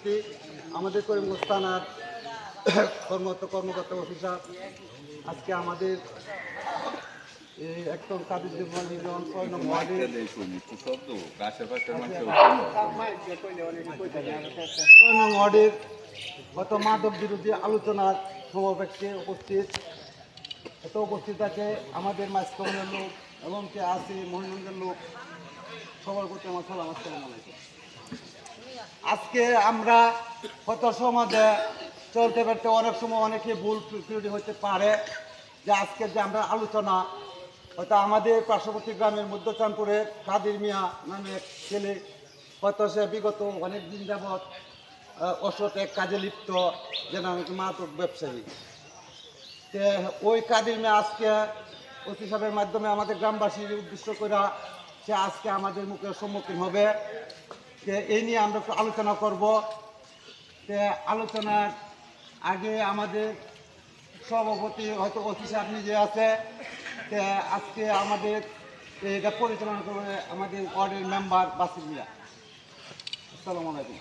সভাপতি, আমাদের করিমগঞ্জ থানার কর্মকর্তা অফিসার, আজকে আমাদের একদম কাদের ইউনিয়ন 6 নং ওয়ার্ডের 6 নং ওয়ার্ডের গত মাদক বিরোধী আলোচনার সমাবেশে উপস্থিত আছে আমাদের মাঝখানের লোক এবং কে আছে মহিনগঞ্জের লোক। সবার প্রতি আমার সালাম, আসসালামু আলাইকুম। আজকে আমরা কত সমাজে চলতে পারতে অনেক সময় অনেকে ভুল ত্রুটি হতে পারে, যে আজকে যে আমরা আলোচনা হয়তো আমাদের পার্শ্ববর্তী গ্রামের মধ্যচানপুরের কাদের মিয়া নামে এক ছেলে, হয়তো সে বিগত অনেক দিন যাবৎ অসৎ এক কাজে লিপ্ত, যে নাম মাদক ব্যবসায়ী। ওই কাদের মিয়া আজকে ওসি সাহেবের মাধ্যমে আমাদের গ্রামবাসীর উদ্দেশ্য করে সে আজকে আমাদের মুখের সম্মুখীন হবে। এই নিয়ে আমরা একটু আলোচনা করব। আলোচনার আগে আমাদের সভাপতি হয়তো ওসি সাহেব নিজে আছে, আজকে আমাদের এটা পরিচালনা করবে আমাদের ওয়ার্ডের মেম্বার বাসির মিয়া। আসসালামু আলাইকুম।